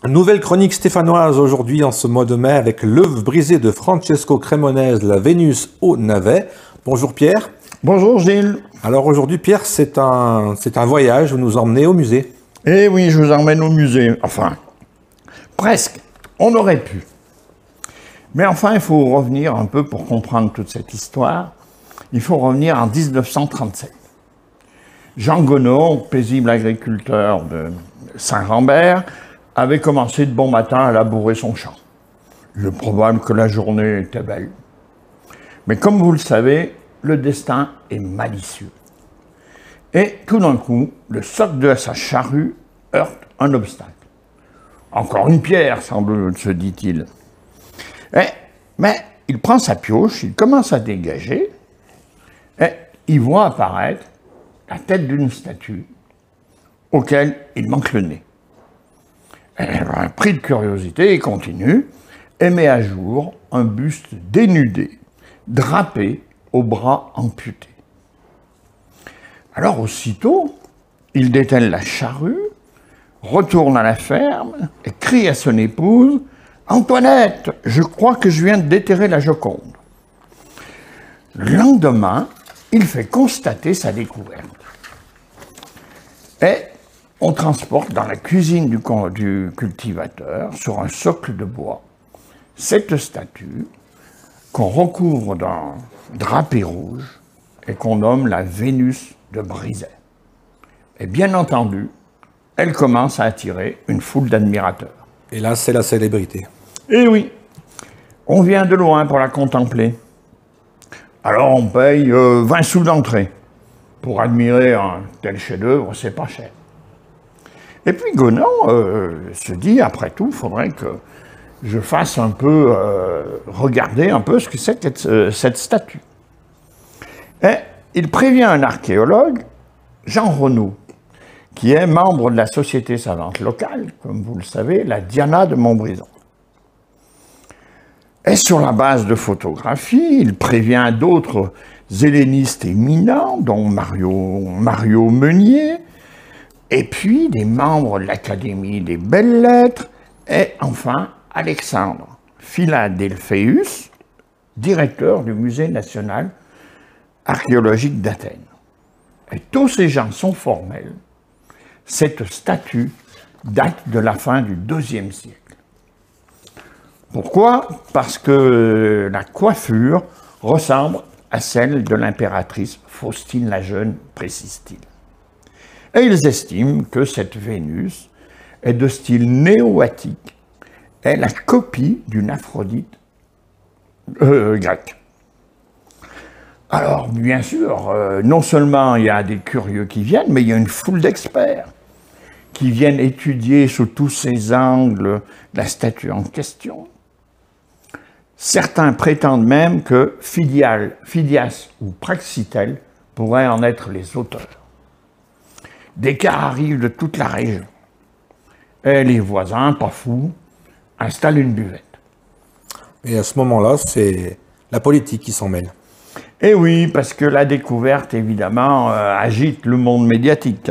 Nouvelle chronique stéphanoise aujourd'hui en ce mois de mai avec l'œuvre brisée de Francesco Cremonese, la Vénus au navet. Bonjour Pierre. Bonjour Gilles. Alors aujourd'hui Pierre, c'est un voyage, vous nous emmenez au musée. Eh oui, je vous emmène au musée. Enfin, presque. On aurait pu. Mais enfin, il faut revenir un peu pour comprendre toute cette histoire. Il faut revenir en 1937. Jean Gonod, paisible agriculteur de Saint-Rambert, avait commencé de bon matin à labourer son champ. Il est probable que la journée était belle. Mais comme vous le savez, le destin est malicieux. Et tout d'un coup, le socle de sa charrue heurte un obstacle. Encore une pierre, se dit-il. Mais il prend sa pioche, il commence à dégager, et il voit apparaître la tête d'une statue auquel il manque le nez. Pris de curiosité, il continue et met à jour un buste dénudé, drapé aux bras amputés. Alors aussitôt, il dételle la charrue, retourne à la ferme et crie à son épouse « Antoinette, je crois que je viens de déterrer la Joconde. » Le lendemain, il fait constater sa découverte. Et on transporte dans la cuisine du cultivateur, sur un socle de bois, cette statue qu'on recouvre d'un drapé rouge et qu'on nomme la Vénus de Brizay. Et bien entendu, elle commence à attirer une foule d'admirateurs. Et là, c'est la célébrité. Eh oui, on vient de loin pour la contempler. Alors on paye 20 sous d'entrée. Pour admirer un tel chef-d'œuvre, c'est pas cher. Et puis Gonod se dit, après tout, il faudrait que je fasse un peu, regarder un peu ce que c'est que cette statue. Et il prévient un archéologue, Jean Renaud, qui est membre de la Société savante locale, comme vous le savez, la Diana de Montbrison. Et sur la base de photographies, il prévient d'autres hellénistes éminents, dont Mario Meunier, et puis des membres de l'Académie des Belles Lettres, et enfin Alexandre Philadelphéus, directeur du Musée national archéologique d'Athènes. Et tous ces gens sont formels. Cette statue date de la fin du IIe siècle. Pourquoi? Parce que la coiffure ressemble à celle de l'impératrice Faustine la Jeune, précise-t-il. Et ils estiment que cette Vénus est de style néo-attique, est la copie d'une Aphrodite grecque. Alors, bien sûr, non seulement il y a des curieux qui viennent, mais il y a une foule d'experts qui viennent étudier sous tous ses angles la statue en question. Certains prétendent même que Phidias ou Praxitèle pourraient en être les auteurs. Des cas arrivent de toute la région. Et les voisins, pas fous, installent une buvette. Et à ce moment-là, c'est la politique qui s'en mêle. Et oui, parce que la découverte, évidemment, agite le monde médiatique.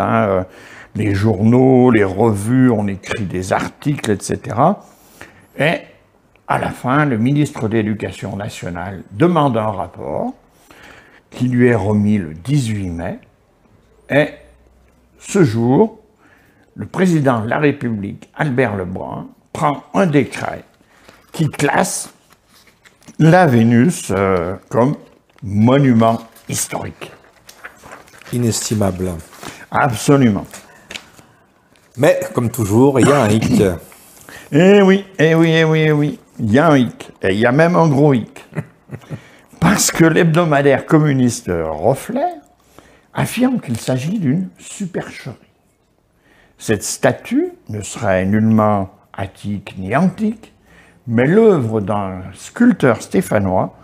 Les journaux, les revues, on écrit des articles, etc. Et à la fin, le ministre de l'Éducation nationale demande un rapport qui lui est remis le 18 mai. Et ce jour, le président de la République, Albert Lebrun, prend un décret qui classe la Vénus comme monument historique. Inestimable. Absolument. Mais, comme toujours, il y a un hic. Eh oui, eh oui, eh oui, eh oui. Il y a un hic. Et il y a même un gros hic. Parce que l'hebdomadaire communiste Reflet affirme qu'il s'agit d'une supercherie. Cette statue ne serait nullement attique ni antique, mais l'œuvre d'un sculpteur stéphanois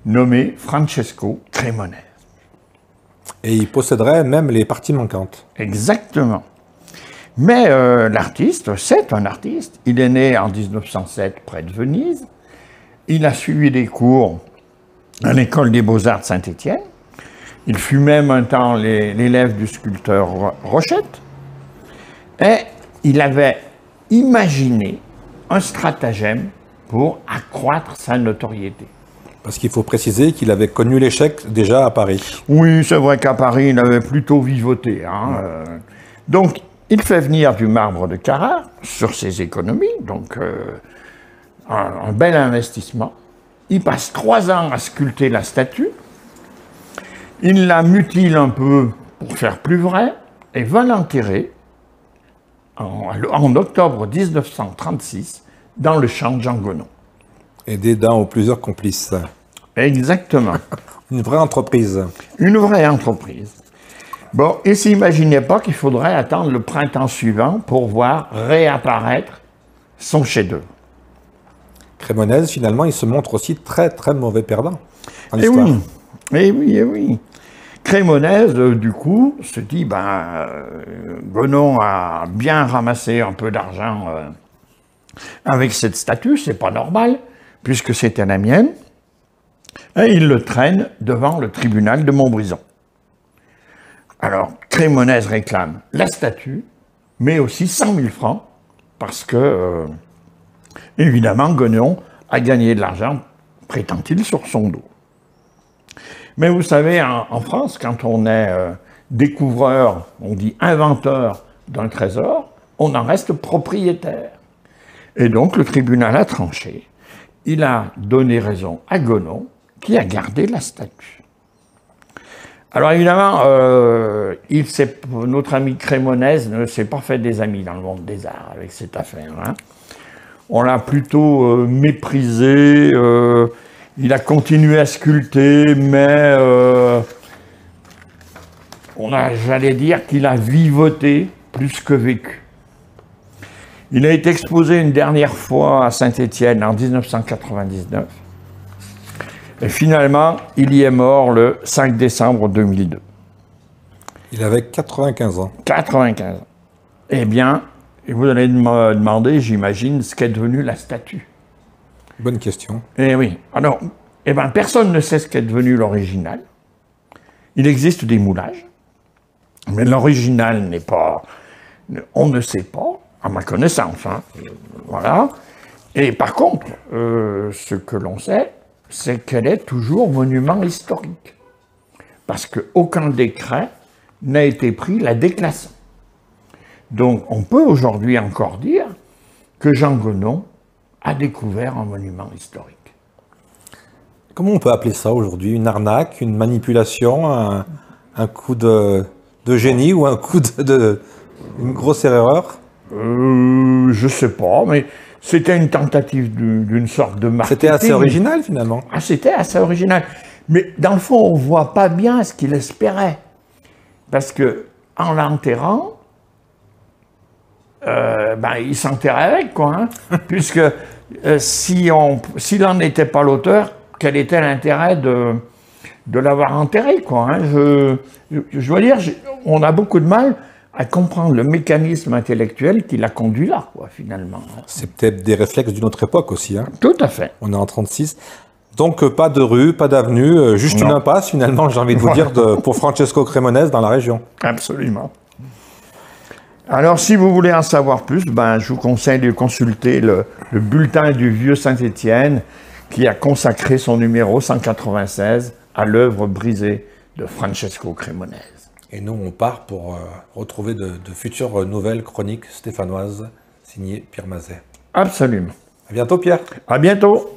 nommé Francesco Cremonese. Et il posséderait même les parties manquantes. Exactement. Mais l'artiste, c'est un artiste. Il est né en 1907 près de Venise. Il a suivi des cours à l'école des Beaux-Arts de Saint-Étienne. Il fut même un temps l'élève du sculpteur Rochette. Et il avait imaginer un stratagème pour accroître sa notoriété. Parce qu'il faut préciser qu'il avait connu l'échec déjà à Paris. Oui, c'est vrai qu'à Paris, il avait plutôt vivoté. Donc, il fait venir du marbre de Carrare sur ses économies, donc un bel investissement. Il passe 3 ans à sculpter la statue. Il la mutile un peu pour faire plus vrai et va l'enterrer en octobre 1936 dans le champ de Jean Gonon. Aidé d'un ou plusieurs complices. Exactement. Une vraie entreprise. Une vraie entreprise. Bon, il ne s'imaginait pas qu'il faudrait attendre le printemps suivant pour voir réapparaître son chef-d'œuvre. Crémonèse, finalement, il se montre aussi très très mauvais perdant en Et histoire. oui, et oui, et oui. Crémonèse, du coup, se dit, Gonon a bien ramassé un peu d'argent avec cette statue, c'est pas normal, puisque c'était la mienne. Et il le traîne devant le tribunal de Montbrison. Alors, Crémonèse réclame la statue, mais aussi 100 000 francs, parce que, évidemment, Gonon a gagné de l'argent, prétend-il, sur son dos. Mais vous savez, en France, quand on est découvreur, on dit inventeur d'un trésor, on en reste propriétaire. Et donc, le tribunal a tranché. Il a donné raison à Gonon, qui a gardé la statue. Alors évidemment, notre ami Crémonèse ne s'est pas fait des amis dans le monde des arts avec cette affaire. On l'a plutôt méprisé, il a continué à sculpter, mais j'allais dire qu'il a vivoté plus que vécu. Il a été exposé une dernière fois à Saint-Étienne en 1999. Et finalement, il y est mort le 5 décembre 2002. Il avait 95 ans. 95 ans. Eh bien, vous allez me demander, j'imagine, ce qu'est devenu la statue. Bonne question. Eh oui. Alors, personne ne sait ce qu'est devenu l'original. Il existe des moulages, mais l'original n'est pas... On ne sait pas, à ma connaissance. Voilà. Et par contre, ce que l'on sait, c'est qu'elle est toujours monument historique. Parce qu'aucun décret n'a été pris la déclassant. Donc on peut aujourd'hui encore dire que Jean Gonon a découvert un monument historique. Comment on peut appeler ça aujourd'hui? Une arnaque, une manipulation, un coup de génie ou un coup une grosse erreur? Je sais pas, mais c'était une tentative d'une sorte de marketing. C'était assez original finalement. Ah, c'était assez original. Mais dans le fond, on ne voit pas bien ce qu'il espérait. Parce que en l'enterrant, il s'enterrait avec, quoi. Puisque s'il n'en était pas l'auteur, quel était l'intérêt de l'avoir enterré, quoi. Je dois dire, on a beaucoup de mal à comprendre le mécanisme intellectuel qui l'a conduit là, quoi, finalement. C'est peut-être des réflexes d'une autre époque aussi. Tout à fait. On est en 36. Donc pas de rue, pas d'avenue, juste une impasse finalement, j'ai envie de vous dire, pour Francesco Cremonèse dans la région. Absolument. Alors si vous voulez en savoir plus, je vous conseille de consulter le bulletin du Vieux Saint-Étienne qui a consacré son numéro 196 à l'œuvre brisée de Francesco Cremonèse. Et nous, on part pour retrouver de futures nouvelles chroniques stéphanoises signées Pierre Mazet. Absolument. À bientôt, Pierre. À bientôt.